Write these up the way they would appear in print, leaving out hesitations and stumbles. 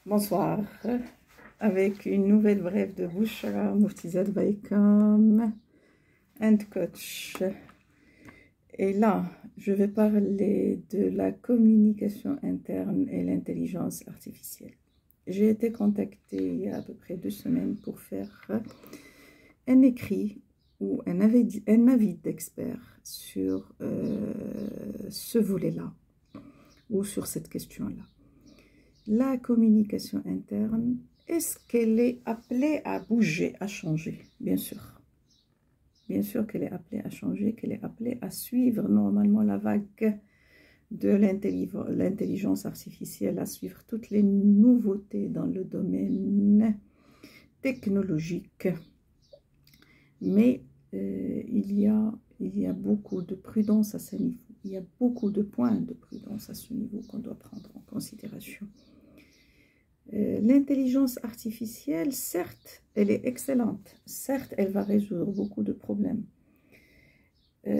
Bonsoir, avec une nouvelle brève de Bouchra Muftizat Baïkam and Coach. Et là, je vais parler de la communication interne et l'intelligence artificielle. J'ai été contactée il y a à peu près 2 semaines pour faire un écrit ou un avis d'expert sur ce volet-là ou sur cette question-là. La communication interne, est-ce qu'elle est appelée à bouger, à changer? Bien sûr. Bien sûr qu'elle est appelée à changer, qu'elle est appelée à suivre normalement la vague de l'intelligence artificielle, à suivre toutes les nouveautés dans le domaine technologique. Mais il y a beaucoup de prudence à ce niveau. Il y a beaucoup de points de prudence à ce niveau qu'on doit prendre en considération. L'intelligence artificielle, certes, elle est excellente. Certes, elle va résoudre beaucoup de problèmes.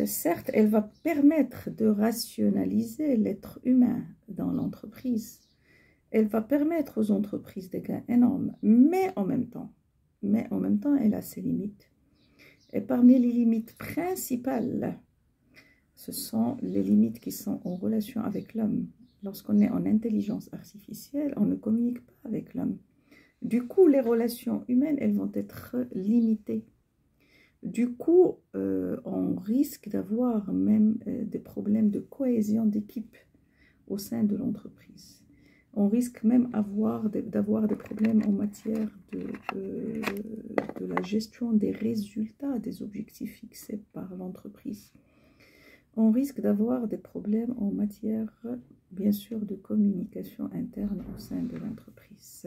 Certes, elle va permettre de rationaliser l'être humain dans l'entreprise. Elle va permettre aux entreprises des gains énormes. Mais en même temps, elle a ses limites. Et parmi les limites principales, ce sont les limites qui sont en relation avec l'homme. Lorsqu'on est en intelligence artificielle, on ne communique pas avec l'homme. Du coup, les relations humaines, elles vont être limitées. Du coup, on risque d'avoir même des problèmes de cohésion d'équipe au sein de l'entreprise. On risque même d'avoir des problèmes en matière de la gestion des résultats, des objectifs fixés par l'entreprise. On risque d'avoir des problèmes en matière, bien sûr, de communication interne au sein de l'entreprise.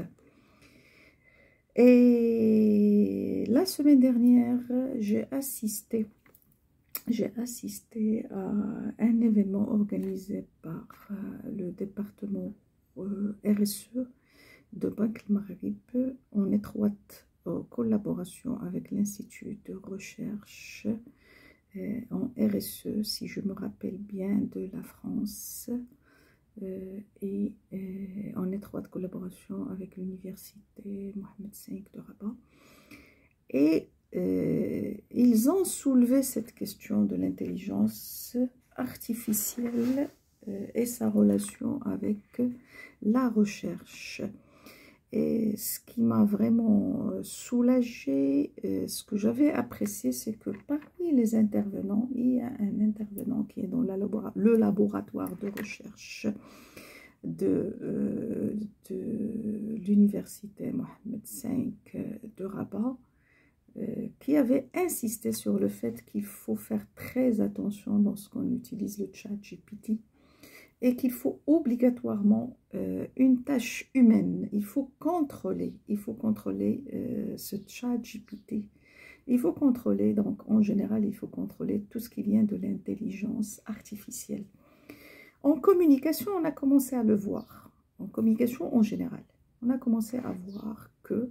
Et la semaine dernière, j'ai assisté à un événement organisé par le département RSE de Banque Maghrib en étroite collaboration avec l'Institut de recherche en RSE, si je me rappelle bien, de la France, et en étroite collaboration avec l'université Mohamed V de Rabat. Et ils ont soulevé cette question de l'intelligence artificielle et sa relation avec la recherche. Et ce qui m'a vraiment soulagée, ce que j'avais apprécié, c'est que parmi les intervenants, il y a un intervenant qui est dans le laboratoire de recherche de l'université Mohamed V de Rabat, qui avait insisté sur le fait qu'il faut faire très attention lorsqu'on utilise le chat GPT. Et qu'il faut obligatoirement une tâche humaine. Il faut contrôler ce chat GPT. Il faut contrôler, donc en général, il faut contrôler tout ce qui vient de l'intelligence artificielle. En communication, on a commencé à le voir. En communication en général, on a commencé à voir que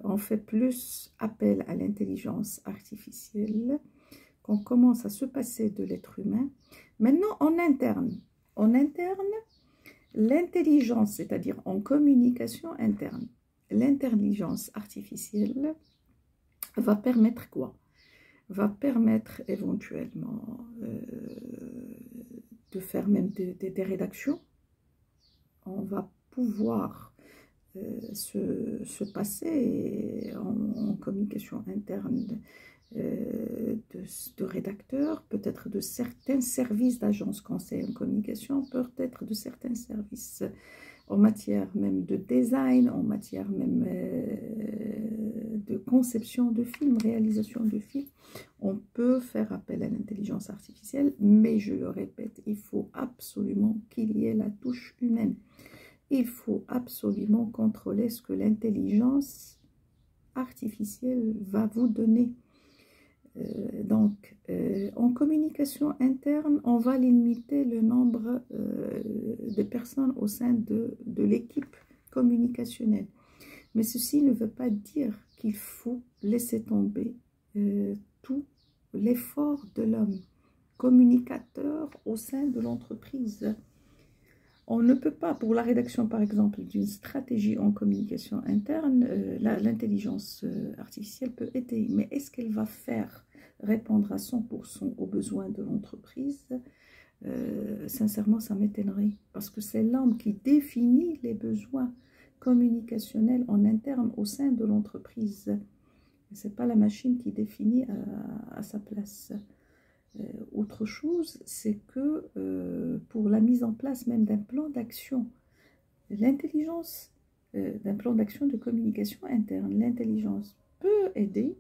on fait plus appel à l'intelligence artificielle, qu'on commence à se passer de l'être humain. Maintenant, en interne, l'intelligence, c'est-à-dire en communication interne, l'intelligence artificielle va permettre quoi? Va permettre éventuellement de faire même des rédactions. On va pouvoir se passer en communication interne de rédacteurs, peut-être de certains services d'agence conseil en communication, peut-être de certains services en matière même de design, en matière même de conception de films, réalisation de films. On peut faire appel à l'intelligence artificielle, mais je le répète, il faut absolument qu'il y ait la touche humaine. Il faut absolument contrôler ce que l'intelligence artificielle va vous donner. En communication interne, on va limiter le nombre de personnes au sein de l'équipe communicationnelle. Mais ceci ne veut pas dire qu'il faut laisser tomber tout l'effort de l'homme communicateur au sein de l'entreprise. On ne peut pas, pour la rédaction par exemple d'une stratégie en communication interne, l'intelligence artificielle peut aider, mais est-ce qu'elle va faire répondre à 100% aux besoins de l'entreprise? Sincèrement, ça m'étonnerait, parce que c'est l'homme qui définit les besoins communicationnels en interne au sein de l'entreprise. Ce n'est pas la machine qui définit à sa place. Autre chose, c'est que pour la mise en place même d'un plan d'action, l'intelligence, d'un plan d'action de communication interne, l'intelligence peut aider,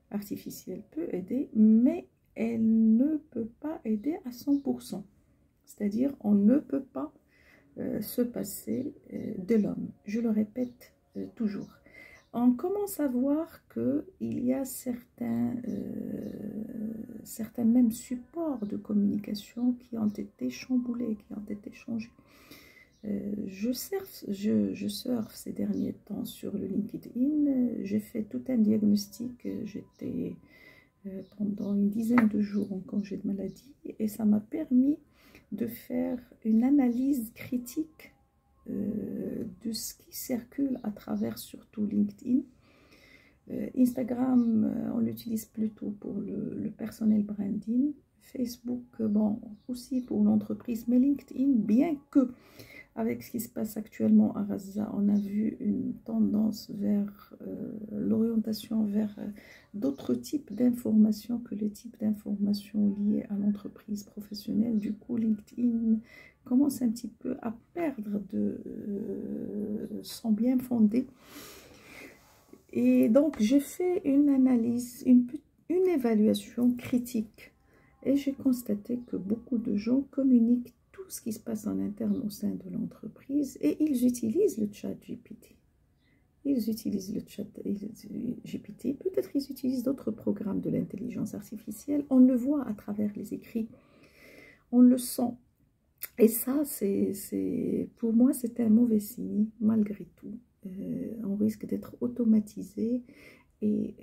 artificielle peut aider, mais elle ne peut pas aider à 100%. C'est-à-dire, on ne peut pas se passer de l'homme. Je le répète toujours. On commence à voir qu'il y a certains même supports de communication qui ont été chamboulés, qui ont été changés. Je surfe ces derniers temps sur le LinkedIn. J'ai fait tout un diagnostic. J'étais pendant une dizaine de jours en congé de maladie et ça m'a permis de faire une analyse critique de ce qui circule à travers surtout LinkedIn. Instagram, on l'utilise plutôt pour le personnel branding. Facebook, bon, aussi pour l'entreprise, mais LinkedIn, bien que avec ce qui se passe actuellement à Gaza, on a vu une tendance vers l'orientation vers d'autres types d'informations que les types d'informations liées à l'entreprise professionnelle. Du coup, LinkedIn commence un petit peu à perdre de son bien fondé. Et donc, j'ai fait une analyse, une évaluation critique. Et j'ai constaté que beaucoup de gens communiquent tout ce qui se passe en interne au sein de l'entreprise et ils utilisent le chat GPT. Ils utilisent le chat GPT, peut-être ils utilisent d'autres programmes de l'intelligence artificielle. On le voit à travers les écrits, on le sent. Et ça, pour moi, c'est un mauvais signe, malgré tout. On risque d'être automatisé. Et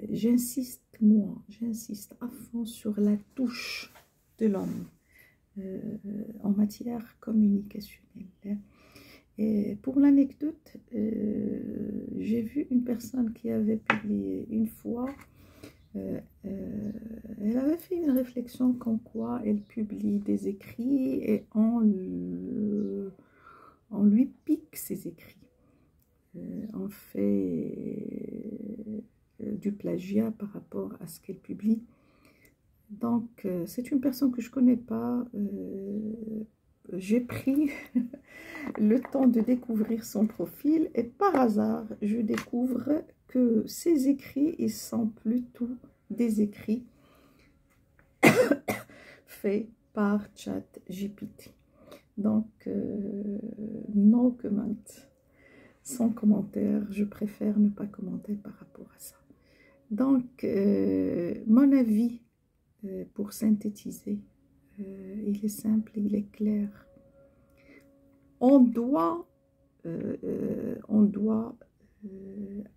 j'insiste à fond sur la touche de l'homme en matière communicationnelle. Et pour l'anecdote, j'ai vu une personne qui avait publié une fois, elle avait fait une réflexion comme quoi elle publie des écrits et on lui pique ses écrits. On fait du plagiat par rapport à ce qu'elle publie. Donc, c'est une personne que je ne connais pas. J'ai pris le temps de découvrir son profil et par hasard, je découvre que ses écrits, ils sont plutôt des écrits faits par ChatGPT. Donc, no comment. Sans commentaire, je préfère ne pas commenter par rapport à ça. Donc, mon avis, pour synthétiser, il est simple, il est clair. On doit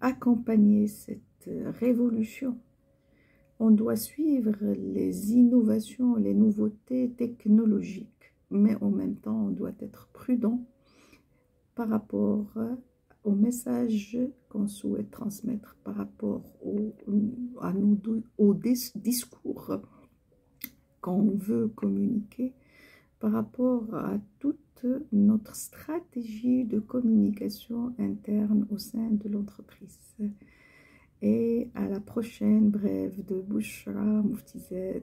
accompagner cette révolution. On doit suivre les innovations, les nouveautés technologiques, mais en même temps, on doit être prudent par rapport au message qu'on souhaite transmettre, par rapport au discours qu'on veut communiquer, par rapport à toute notre stratégie de communication interne au sein de l'entreprise. Et à la prochaine brève de Bouchra Moufti-Z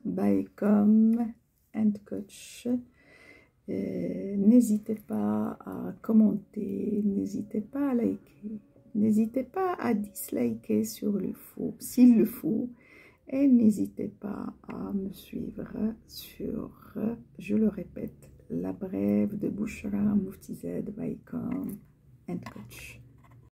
by Com and Coach. N'hésitez pas à commenter, n'hésitez pas à liker, n'hésitez pas à disliker s'il le faut, et n'hésitez pas à me suivre sur, je le répète, la brève de Bouchra Moufti-Z by Com and Coach.